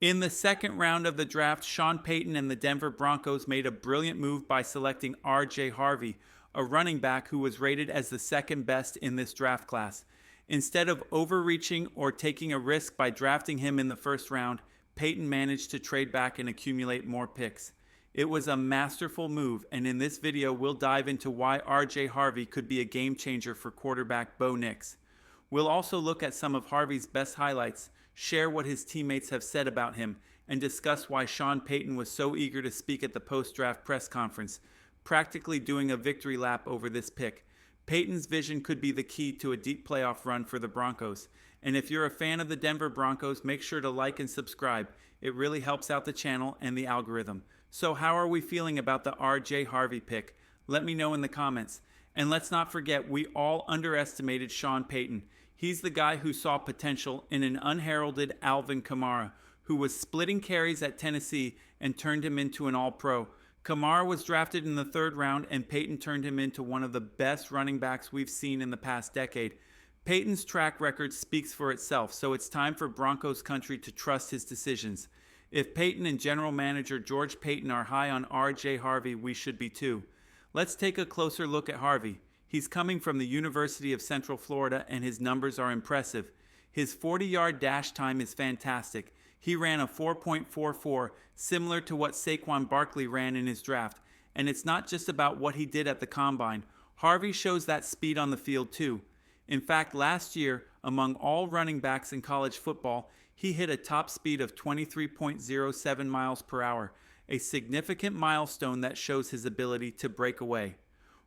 In the second round of the draft, Sean Payton and the Denver Broncos made a brilliant move by selecting RJ Harvey, a running back who was rated as the second best in this draft class. Instead of overreaching or taking a risk by drafting him in the first round, Payton managed to trade back and accumulate more picks. It was a masterful move, and in this video, we'll dive into why RJ Harvey could be a game changer for quarterback Bo Nix. We'll also look at some of Harvey's best highlights, share what his teammates have said about him, and discuss why Sean Payton was so eager to speak at the post-draft press conference, practically doing a victory lap over this pick. Payton's vision could be the key to a deep playoff run for the Broncos. And if you're a fan of the Denver Broncos, make sure to like and subscribe. It really helps out the channel and the algorithm. So how are we feeling about the RJ Harvey pick? Let me know in the comments. And let's not forget, we all underestimated Sean Payton. He's the guy who saw potential in an unheralded Alvin Kamara, who was splitting carries at Tennessee and turned him into an all-pro. Kamara was drafted in the third round, and Payton turned him into one of the best running backs we've seen in the past decade. Payton's track record speaks for itself, so it's time for Broncos country to trust his decisions. If Payton and general manager George Paton are high on RJ Harvey, we should be too. Let's take a closer look at Harvey. He's coming from the University of Central Florida, and his numbers are impressive. His 40-yard dash time is fantastic. He ran a 4.44, similar to what Saquon Barkley ran in his draft. And it's not just about what he did at the combine. Harvey shows that speed on the field too. In fact, last year, among all running backs in college football, he hit a top speed of 23.07 miles per hour, a significant milestone that shows his ability to break away.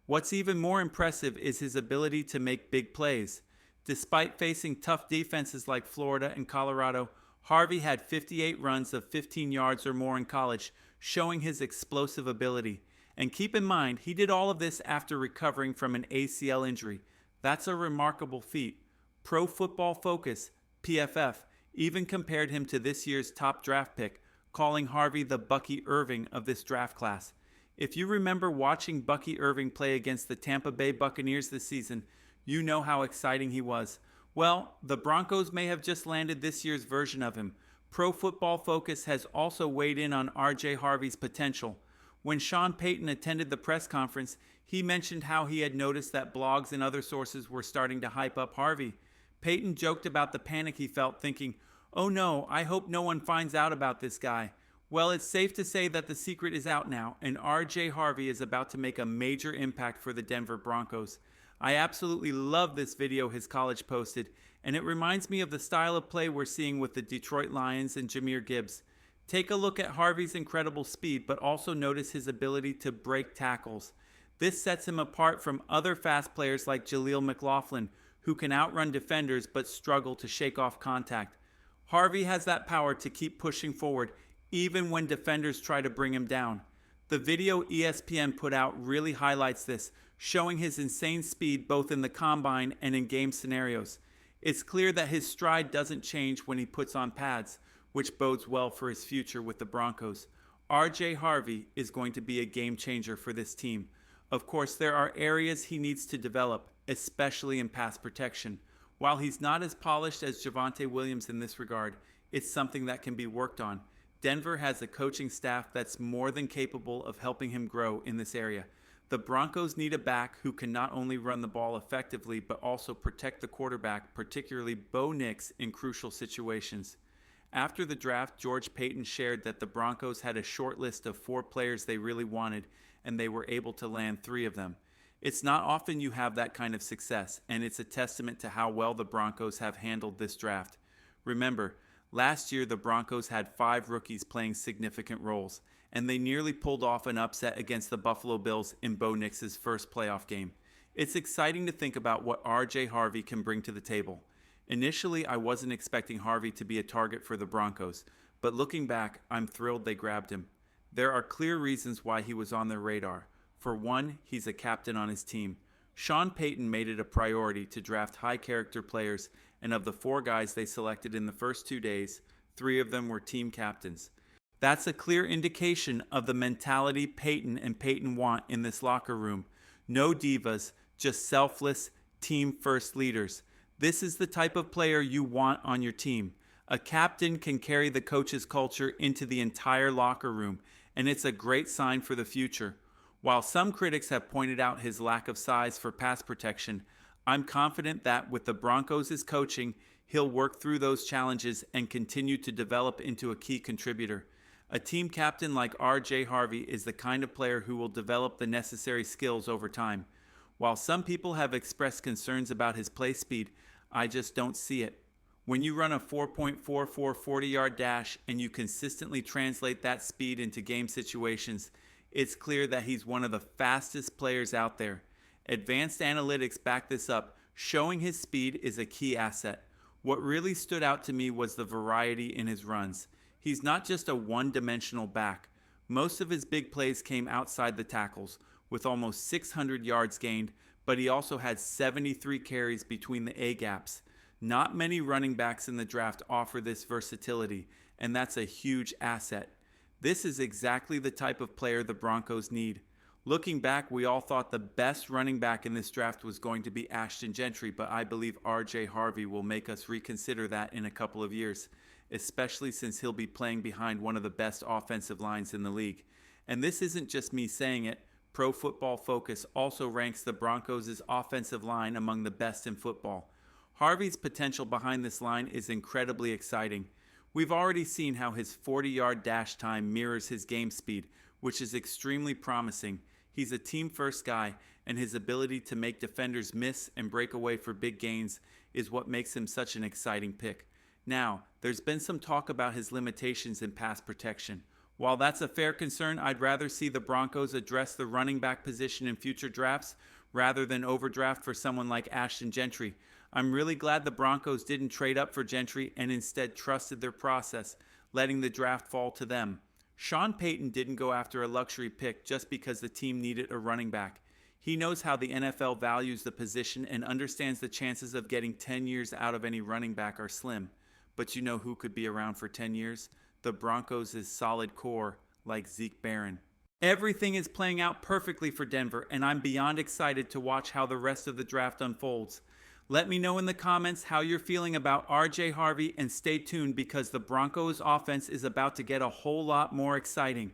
What's even more impressive is his ability to make big plays. Despite facing tough defenses like Florida and Colorado, Harvey had 58 runs of 15 yards or more in college, showing his explosive ability. And keep in mind, he did all of this after recovering from an ACL injury. That's a remarkable feat. Pro Football Focus, PFF, even compared him to this year's top draft pick, calling Harvey the Bucky Irving of this draft class. If you remember watching Bucky Irving play against the Tampa Bay Buccaneers this season, you know how exciting he was. Well, the Broncos may have just landed this year's version of him. Pro Football Focus has also weighed in on RJ Harvey's potential. When Sean Payton attended the press conference, he mentioned how he had noticed that blogs and other sources were starting to hype up Harvey. Payton joked about the panic he felt, thinking, "Oh no, I hope no one finds out about this guy." Well, it's safe to say that the secret is out now, and RJ Harvey is about to make a major impact for the Denver Broncos. I absolutely love this video his college posted, and it reminds me of the style of play we're seeing with the Detroit Lions and Jahmyr Gibbs. Take a look at Harvey's incredible speed, but also notice his ability to break tackles. This sets him apart from other fast players like Jaleel McLaughlin, who can outrun defenders but struggle to shake off contact. Harvey has that power to keep pushing forward, even when defenders try to bring him down. The video ESPN put out really highlights this, showing his insane speed both in the combine and in game scenarios. It's clear that his stride doesn't change when he puts on pads, which bodes well for his future with the Broncos. RJ Harvey is going to be a game changer for this team. Of course, there are areas he needs to develop, especially in pass protection. While he's not as polished as Javonte Williams in this regard, it's something that can be worked on. Denver has a coaching staff that's more than capable of helping him grow in this area. The Broncos need a back who can not only run the ball effectively, but also protect the quarterback, particularly Bo Nix, in crucial situations. After the draft, George Paton shared that the Broncos had a short list of 4 players they really wanted, and they were able to land 3 of them. It's not often you have that kind of success, and it's a testament to how well the Broncos have handled this draft. Remember, last year the Broncos had 5 rookies playing significant roles, and they nearly pulled off an upset against the Buffalo Bills in Bo Nix's first playoff game. It's exciting to think about what RJ Harvey can bring to the table. Initially, I wasn't expecting Harvey to be a target for the Broncos, but looking back, I'm thrilled they grabbed him. There are clear reasons why he was on their radar. For one, he's a captain on his team. Sean Payton made it a priority to draft high-character players, and of the 4 guys they selected in the first 2 days, 3 of them were team captains. That's a clear indication of the mentality Payton and Payton want in this locker room. No divas, just selfless, team-first leaders. This is the type of player you want on your team. A captain can carry the coach's culture into the entire locker room, and it's a great sign for the future. While some critics have pointed out his lack of size for pass protection, I'm confident that with the Broncos' coaching, he'll work through those challenges and continue to develop into a key contributor. A team captain like RJ Harvey is the kind of player who will develop the necessary skills over time. While some people have expressed concerns about his play speed, I just don't see it. When you run a 4.44 40-yard dash and you consistently translate that speed into game situations, it's clear that he's one of the fastest players out there. Advanced analytics back this up. Showing his speed is a key asset. What really stood out to me was the variety in his runs. He's not just a one-dimensional back. Most of his big plays came outside the tackles, with almost 600 yards gained, but he also had 73 carries between the A-gaps. Not many running backs in the draft offer this versatility, and that's a huge asset. This is exactly the type of player the Broncos need. Looking back, we all thought the best running back in this draft was going to be Ashton Gentry, but I believe RJ Harvey will make us reconsider that in a couple of years, especially since he'll be playing behind one of the best offensive lines in the league. And this isn't just me saying it. Pro Football Focus also ranks the Broncos' offensive line among the best in football. Harvey's potential behind this line is incredibly exciting. We've already seen how his 40-yard dash time mirrors his game speed, which is extremely promising. He's a team-first guy, and his ability to make defenders miss and break away for big gains is what makes him such an exciting pick. Now, there's been some talk about his limitations in pass protection. While that's a fair concern, I'd rather see the Broncos address the running back position in future drafts rather than overdraft for someone like Ashton Gentry. I'm really glad the Broncos didn't trade up for Gentry and instead trusted their process, letting the draft fall to them. Sean Payton didn't go after a luxury pick just because the team needed a running back. He knows how the NFL values the position and understands the chances of getting 10 years out of any running back are slim. But you know who could be around for 10 years? The Broncos' solid core, like Zeke Barron. Everything is playing out perfectly for Denver, and I'm beyond excited to watch how the rest of the draft unfolds. Let me know in the comments how you're feeling about RJ Harvey, and stay tuned because the Broncos offense is about to get a whole lot more exciting.